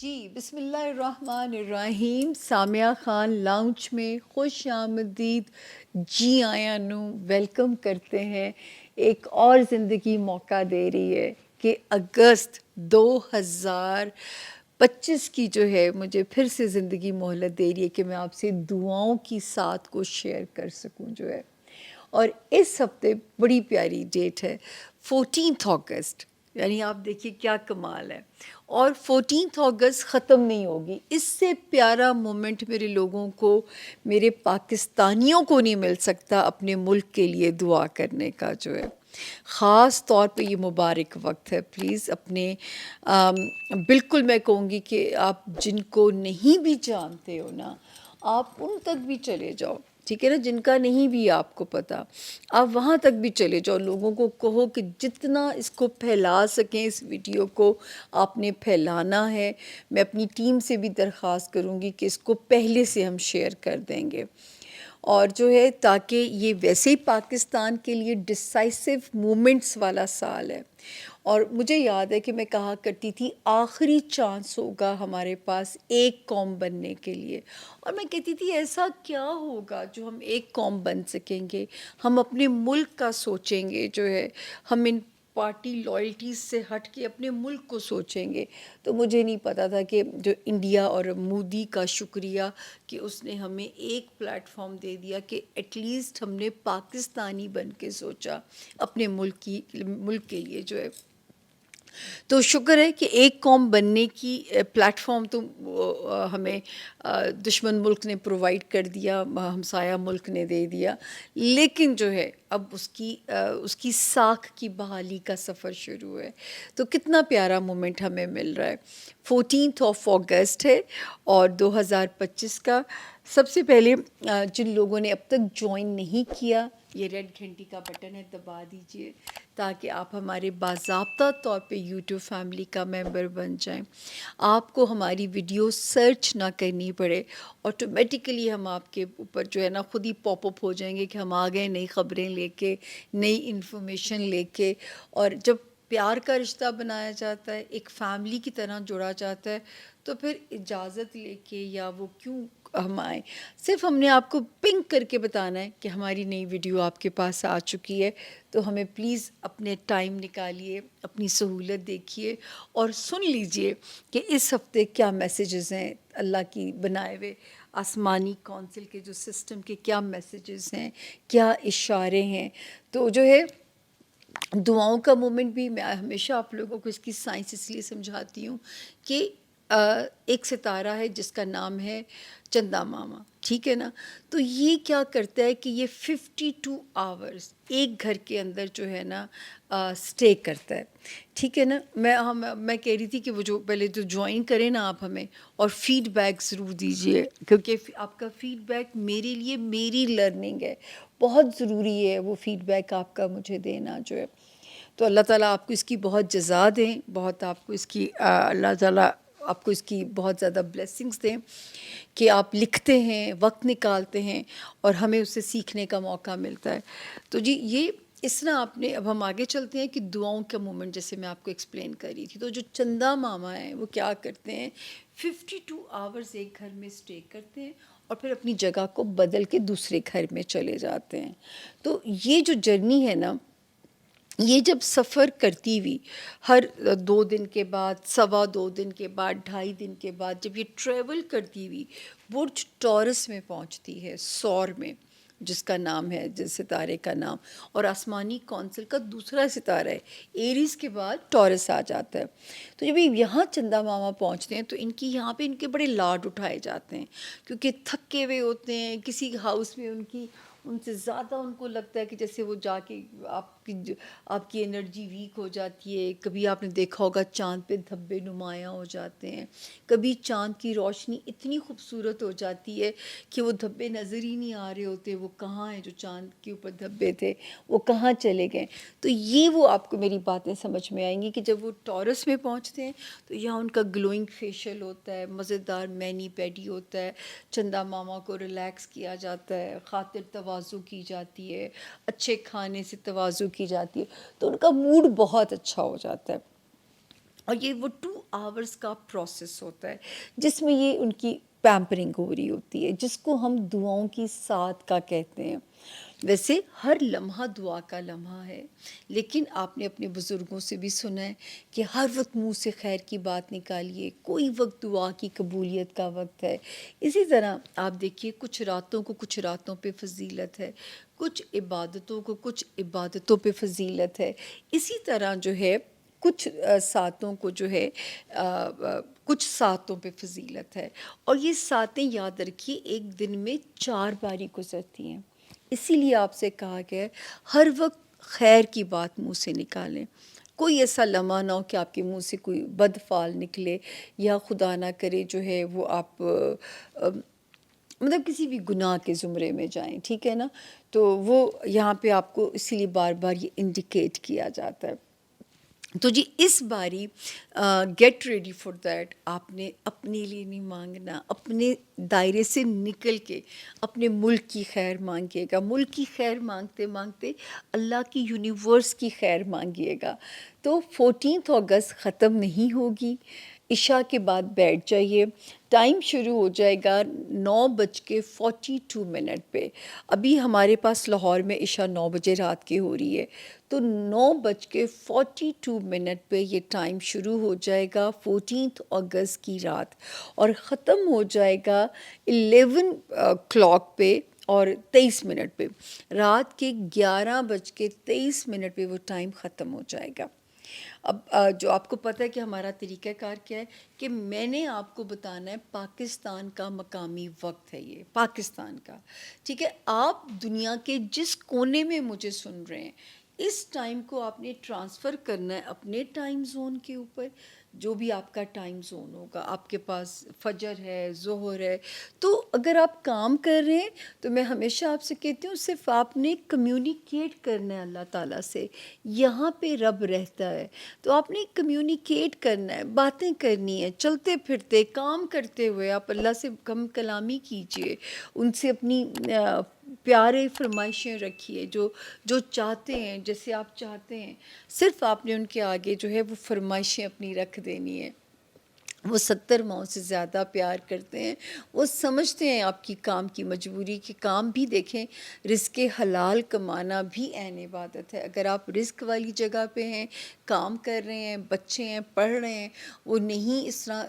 جی بسم اللہ الرحمن الرحیم. سامیہ خان لاؤنج میں خوش آمدید. جی آیا نو ویلکم کرتے ہیں. ایک اور زندگی موقع دے رہی ہے کہ اگست 2025 کی جو ہے مجھے پھر سے زندگی مہلت دے رہی ہے کہ میں آپ سے دعاؤں کی ساتھ کو شیئر کر سکوں جو ہے. اور اس ہفتے بڑی پیاری ڈیٹ ہے 14 اگست. یعنی آپ دیکھیے کیا کمال ہے. اور 14 اگست ختم نہیں ہوگی. اس سے پیارا مومنٹ میرے لوگوں کو، میرے پاکستانیوں کو نہیں مل سکتا اپنے ملک کے لیے دعا کرنے کا جو ہے. خاص طور پہ یہ مبارک وقت ہے. پلیز اپنے بالکل میں کہوں گی کہ آپ جن کو نہیں بھی جانتے ہو نا، آپ ان تک بھی چلے جاؤ. ٹھیک ہے نا، جن کا نہیں بھی آپ کو پتہ آپ وہاں تک بھی چلے جاؤ. لوگوں کو کہو کہ جتنا اس کو پھیلا سکیں اس ویڈیو کو آپ نے پھیلانا ہے. میں اپنی ٹیم سے بھی درخواست کروں گی کہ اس کو پہلے سے ہم شیئر کر دیں گے. اور جو ہے تاکہ یہ ویسے ہی پاکستان کے لیے ڈسائسو مومنٹس والا سال ہے. اور مجھے یاد ہے کہ میں کہا کرتی تھی آخری چانس ہوگا ہمارے پاس ایک قوم بننے کے لیے. اور میں کہتی تھی ایسا کیا ہوگا جو ہم ایک قوم بن سکیں گے. ہم اپنے ملک کا سوچیں گے جو ہے، ہم ان پارٹی لائلٹیز سے ہٹ کے اپنے ملک کو سوچیں گے. تو مجھے نہیں پتا تھا کہ جو انڈیا اور مودی کا شکریہ کہ اس نے ہمیں ایک پلیٹ فارم دے دیا کہ ایٹ لیسٹ ہم نے پاکستانی بن کے سوچا اپنے ملک کے لیے جو ہے. تو شکر ہے کہ ایک قوم بننے کی پلیٹ فارم تو ہمیں دشمن ملک نے پرووائڈ کر دیا، ہمسایہ ملک نے دے دیا. لیکن جو ہے اب اس کی ساکھ کی بحالی کا سفر شروع ہے. تو کتنا پیارا مومنٹ ہمیں مل رہا ہے. 14 اگست ہے اور 2025 کا. سب سے پہلے جن لوگوں نے اب تک جوائن نہیں کیا، یہ ریڈ گھنٹی کا بٹن ہے، دبا دیجئے تاکہ آپ ہمارے باضابطہ طور پہ یوٹیوب فیملی کا ممبر بن جائیں. آپ کو ہماری ویڈیو سرچ نہ کرنی پڑے، آٹومیٹیکلی ہم آپ کے اوپر جو ہے نا خود ہی پاپ اپ ہو جائیں گے کہ ہم آ گئے نئی خبریں لے کے، نئی انفارمیشن لے کے. اور جب پیار کا رشتہ بنایا جاتا ہے، ایک فیملی کی طرح جوڑا جاتا ہے، تو پھر اجازت لے کے یا وہ کیوں ہم آئیں. صرف ہم نے آپ کو پنگ کر کے بتانا ہے کہ ہماری نئی ویڈیو آپ کے پاس آ چکی ہے. تو ہمیں پلیز اپنے ٹائم نکالیے، اپنی سہولت دیکھیے اور سن لیجئے کہ اس ہفتے کیا میسیجز ہیں اللہ کی بنائے ہوئے آسمانی کونسل کے جو سسٹم کے کیا میسیجز ہیں، کیا اشارے ہیں. تو جو ہے دعاؤں کا مومنٹ بھی میں ہمیشہ آپ لوگوں کو اس کی سائنس اس لیے سمجھاتی ہوں کہ ایک ستارہ ہے جس کا نام ہے چندا ماما. ٹھیک ہے نا. تو یہ کیا کرتا ہے کہ یہ 52 آورز ایک گھر کے اندر جو ہے نا سٹے کرتا ہے. ٹھیک ہے نا. میں کہہ رہی تھی کہ وہ جو پہلے تو جوائن کریں نا آپ ہمیں، اور فیڈ بیک ضرور دیجئے کیونکہ آپ کا فیڈ بیک میرے لیے میری لرننگ ہے. بہت ضروری ہے وہ فیڈ بیک آپ کا مجھے دینا جو ہے. تو اللہ تعالیٰ آپ کو اس کی بہت جزا دیں، بہت آپ کو اس کی اللہ تعالیٰ آپ کو اس کی بہت زیادہ بلیسنگز دیں کہ آپ لکھتے ہیں، وقت نکالتے ہیں اور ہمیں اس سے سیکھنے کا موقع ملتا ہے. تو جی یہ اس طرح آپ نے، اب ہم آگے چلتے ہیں کہ دعاؤں کا مومنٹ جیسے میں آپ کو ایکسپلین کر رہی تھی. تو جو چندا ماما ہیں وہ کیا کرتے ہیں، 52 آورز ایک گھر میں سٹے کرتے ہیں اور پھر اپنی جگہ کو بدل کے دوسرے گھر میں چلے جاتے ہیں. تو یہ جو جرنی ہے نا، یہ جب سفر کرتی ہوئی ہر 2 دن کے بعد، 2.25 دن کے بعد، 2.5 دن کے بعد جب یہ ٹریول کرتی ہوئی برج ٹورس میں پہنچتی ہے، سور میں، جس کا نام ہے، جس ستارے کا نام، اور آسمانی کونسل کا دوسرا ستارہ ہے. ایریز کے بعد ٹورس آ جاتا ہے. تو جب یہ یہاں چندا ماما پہنچتے ہیں تو یہاں پہ ان کے بڑے لاڈ اٹھائے جاتے ہیں کیونکہ تھکے ہوئے ہوتے ہیں. کسی ہاؤس میں ان سے زیادہ ان کو لگتا ہے کہ جیسے وہ جا کے آپ کی انرجی ویک ہو جاتی ہے. کبھی آپ نے دیکھا ہوگا چاند پہ دھبے نمایاں ہو جاتے ہیں، کبھی چاند کی روشنی اتنی خوبصورت ہو جاتی ہے کہ وہ دھبے نظر ہی نہیں آ رہے ہوتے، وہ کہاں ہیں جو چاند کے اوپر دھبے تھے، وہ کہاں چلے گئے. تو یہ وہ آپ کو میری باتیں سمجھ میں آئیں گی کہ جب وہ ٹورس میں پہنچتے ہیں تو یہاں ان کا گلوئنگ فیشیل ہوتا ہے، مزیدار مینی پیڈی ہوتا ہے، چندا ماما کو ریلیکس کیا جاتا ہے، خاطر تواضع کی جاتی ہے، اچھے کھانے سے تواضع کی جاتی ہے. تو ان کا موڈ بہت اچھا ہو جاتا ہے. اور یہ وہ 2 آورس کا پروسیس ہوتا ہے جس میں یہ ان کی پیمپرنگ ہو رہی ہوتی ہے، جس کو ہم دعاؤں کی ساتھ کا کہتے ہیں۔ ویسے ہر لمحہ دعا کا لمحہ ہے، لیکن آپ نے اپنے بزرگوں سے بھی سنا ہے کہ ہر وقت منہ سے خیر کی بات نکالیے، کوئی وقت دعا کی قبولیت کا وقت ہے۔ اسی طرح آپ دیکھیے کچھ راتوں کو کچھ راتوں پہ فضیلت ہے، کچھ عبادتوں کو کچھ عبادتوں پہ فضیلت ہے، اسی طرح جو ہے کچھ ساتوں کو جو ہے کچھ ساتوں پہ فضیلت ہے، اور یہ ساتیں یاد رکھیے ایک دن میں 4 باری گزرتی ہیں۔ اسی لیے آپ سے کہا گیا ہے ہر وقت خیر کی بات منہ سے نکالیں، کوئی ایسا لمحہ نہ ہو کہ آپ کے منہ سے کوئی بد فعل نکلے، یا خدا نہ کرے جو ہے وہ آپ مطلب کسی بھی گناہ کے زمرے میں جائیں، ٹھیک ہے نا۔ تو وہ یہاں پہ آپ کو اسی لیے بار بار یہ انڈیکیٹ کیا جاتا ہے۔ تو جی اس باری گیٹ ریڈی فار دیٹ، آپ نے اپنے لیے نہیں مانگنا، اپنے دائرے سے نکل کے اپنے ملک کی خیر مانگیے گا، ملک کی خیر مانگتے مانگتے اللہ کی یونیورس کی خیر مانگیے گا۔ تو 14 اگست ختم نہیں ہوگی، عشاء کے بعد بیٹھ جائیے، ٹائم شروع ہو جائے گا 9:42 پہ۔ ابھی ہمارے پاس لاہور میں عشاء 9 بجے رات کی ہو رہی ہے، تو 9:42 پہ یہ ٹائم شروع ہو جائے گا 14 اگست کی رات، اور ختم ہو جائے گا 11 کلاک پہ اور 23 پہ، رات کے 11:23 پہ وہ ٹائم ختم ہو جائے گا۔ اب جو آپ کو پتہ ہے کہ ہمارا طریقہ کار کیا ہے کہ میں نے آپ کو بتانا ہے پاکستان کا مقامی وقت ہے، یہ پاکستان کا، ٹھیک ہے۔ آپ دنیا کے جس کونے میں مجھے سن رہے ہیں، اس ٹائم کو آپ نے ٹرانسفر کرنا ہے اپنے ٹائم زون کے اوپر، جو بھی آپ کا ٹائم زون ہوگا۔ آپ کے پاس فجر ہے، ظہر ہے، تو اگر آپ کام کر رہے ہیں تو میں ہمیشہ آپ سے کہتی ہوں صرف آپ نے کمیونیکیٹ کرنا ہے اللہ تعالیٰ سے، یہاں پہ رب رہتا ہے، تو آپ نے کمیونیکیٹ کرنا ہے، باتیں کرنی ہے، چلتے پھرتے کام کرتے ہوئے آپ اللہ سے کم کلامی کیجئے، ان سے اپنی پیارے فرمائشیں رکھیے، جو چاہتے ہیں، جیسے آپ چاہتے ہیں، صرف آپ نے ان کے آگے جو ہے وہ فرمائشیں اپنی رکھ دینی ہے۔ وہ 70 ماؤں سے زیادہ پیار کرتے ہیں، وہ سمجھتے ہیں آپ کی کام کی مجبوری، کہ کام بھی دیکھیں، رزق حلال کمانا بھی عین عبادت ہے۔ اگر آپ رزق والی جگہ پہ ہیں، کام کر رہے ہیں، بچے ہیں، پڑھ رہے ہیں، وہ نہیں اس طرح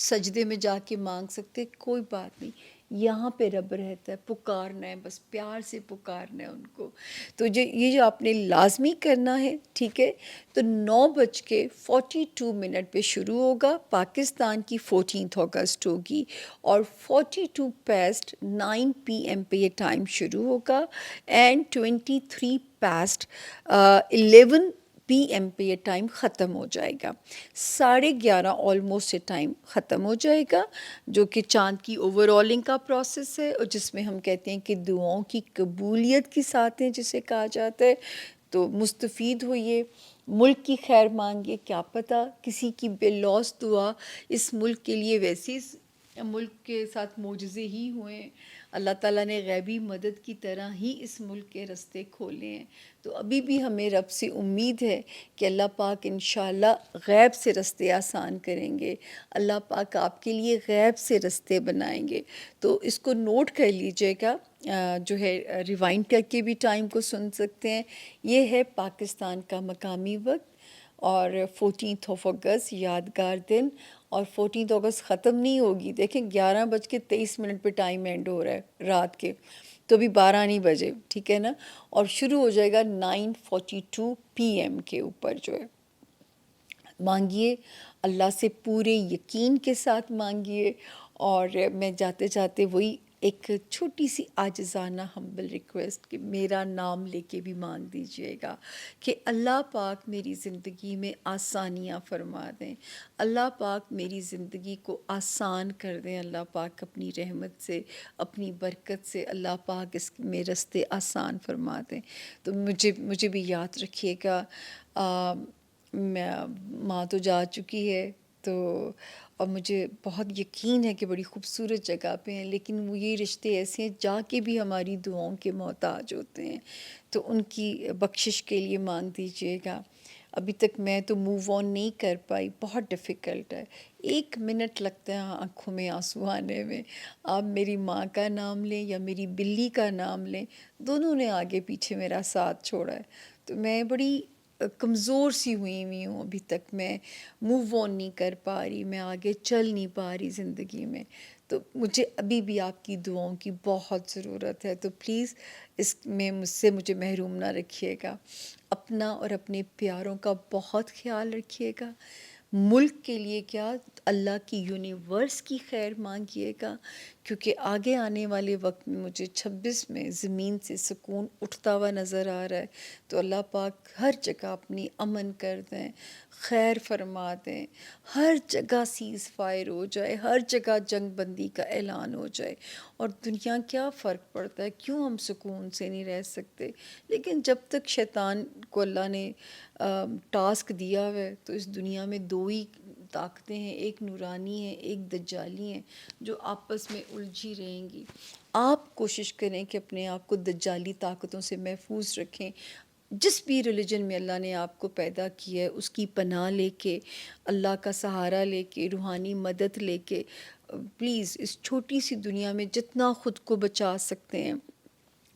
سجدے میں جا کے مانگ سکتے، کوئی بات نہیں، یہاں پہ رب رہتا ہے، پکارنا ہے، بس پیار سے پکارنا ہے ان کو۔ تو یہ جو آپ نے لازمی کرنا ہے، ٹھیک ہے۔ تو 9:42 پہ شروع ہوگا، پاکستان کی 14 اگست ہوگی، اور 9 پہ یہ ٹائم شروع ہوگا، اینڈ 11 پہ یہ ٹائم ختم ہو جائے گا، 11:30 آلموسٹ یہ ٹائم ختم ہو جائے گا، جو کہ چاند کی اوور آلنگ کا پروسیس ہے، اور جس میں ہم کہتے ہیں کہ دعاؤں کی قبولیت کی ساتھ ہیں جسے کہا جاتا ہے۔ تو مستفید ہوئیے، ملک کی خیر مانگیے، کیا پتہ کسی کی بے لوث دعا اس ملک کے لیے، ویسے اس ملک کے ساتھ معجزے ہی ہوئے ہیں، اللہ تعالیٰ نے غیبی مدد کی طرح ہی اس ملک کے رستے کھولے ہیں۔ تو ابھی بھی ہمیں رب سے امید ہے کہ اللہ پاک انشاءاللہ غیب سے رستے آسان کریں گے، اللہ پاک آپ کے لیے غیب سے رستے بنائیں گے۔ تو اس کو نوٹ کر لیجئے گا، جو ہے ریوائنڈ کر کے بھی ٹائم کو سن سکتے ہیں۔ یہ ہے پاکستان کا مقامی وقت، اور 14 اگست یادگار دن، اور 14 اگست ختم نہیں ہوگی، دیکھیں 11:23 پہ ٹائم اینڈ ہو رہا ہے رات کے، تو ابھی 12 نہیں بجے، ٹھیک ہے نا، اور شروع ہو جائے گا 9:42 PM کے اوپر جو ہے۔ مانگیے اللہ سے پورے یقین کے ساتھ مانگیے، اور میں جاتے جاتے وہی ایک چھوٹی سی عاجزانہ ہمبل ریکویسٹ کہ میرا نام لے کے بھی مانگ دیجئے گا کہ اللہ پاک میری زندگی میں آسانیاں فرما دیں، اللہ پاک میری زندگی کو آسان کر دیں، اللہ پاک اپنی رحمت سے، اپنی برکت سے اللہ پاک اس میں رستے آسان فرما دیں۔ تو مجھے بھی یاد رکھیے گا، ماں تو جا چکی ہے، تو اور مجھے بہت یقین ہے کہ بڑی خوبصورت جگہ پہ ہیں، لیکن وہ یہ رشتے ایسے ہیں جا کے بھی ہماری دعاؤں کے محتاج ہوتے ہیں، تو ان کی بخشش کے لیے مانگ دیجیے گا۔ ابھی تک میں تو موو آن نہیں کر پائی، بہت ڈیفیکلٹ ہے، 1 منٹ لگتا ہے آنکھوں میں آنسو آنے میں۔ آپ میری ماں کا نام لیں یا میری بلی کا نام لیں، دونوں نے آگے پیچھے میرا ساتھ چھوڑا ہے، تو میں بڑی کمزور سی ہوئی ہوں، ابھی تک میں موو آن نہیں کر پا رہی، میں آگے چل نہیں پا رہی زندگی میں، تو مجھے ابھی بھی آپ کی دعاؤں کی بہت ضرورت ہے، تو پلیز اس میں مجھے محروم نہ رکھیے گا۔ اپنا اور اپنے پیاروں کا بہت خیال رکھیے گا، ملک کے لیے کیا، اللہ کی یونیورس کی خیر مانگیے گا، کیونکہ آگے آنے والے وقت میں مجھے 26 میں زمین سے سکون اٹھتا ہوا نظر آ رہا ہے، تو اللہ پاک ہر جگہ اپنی امن کر دیں، خیر فرما دیں، ہر جگہ سیز فائر ہو جائے، ہر جگہ جنگ بندی کا اعلان ہو جائے، اور دنیا کیا فرق پڑتا ہے، کیوں ہم سکون سے نہیں رہ سکتے؟ لیکن جب تک شیطان کو اللہ نے ٹاسک دیا ہوا ہے، تو اس دنیا میں 2 ہی طاقتیں ہیں، ایک نورانی ہے، ایک دجالی ہیں، جو آپس میں الجھی رہیں گی۔ آپ کوشش کریں کہ اپنے آپ کو دجالی طاقتوں سے محفوظ رکھیں، جس بھی ریلیجن میں اللہ نے آپ کو پیدا کیا ہے اس کی پناہ لے کے، اللہ کا سہارا لے کے، روحانی مدد لے کے، پلیز اس چھوٹی سی دنیا میں جتنا خود کو بچا سکتے ہیں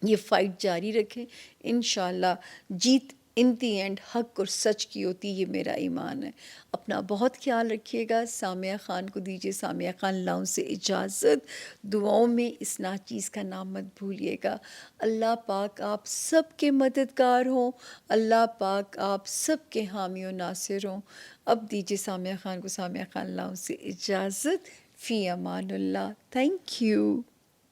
یہ فائٹ جاری رکھیں، انشاءاللہ جیت ان دی اینڈ حق اور سچ کی ہوتی، یہ میرا ایمان ہے۔ اپنا بہت خیال رکھیے گا۔ سامیہ خان کو دیجیے، سامیہ خان لاؤنج سے اجازت، دعاؤں میں اس ناچیز کا نام مت بھولیے گا۔ اللہ پاک آپ سب کے مددگار ہوں، اللہ پاک آپ سب کے حامی و ناصر ہوں۔ اب دیجیے سامیہ خان کو سامیہ خان لاؤنج سے اجازت، فی امان اللہ، تھینک یو۔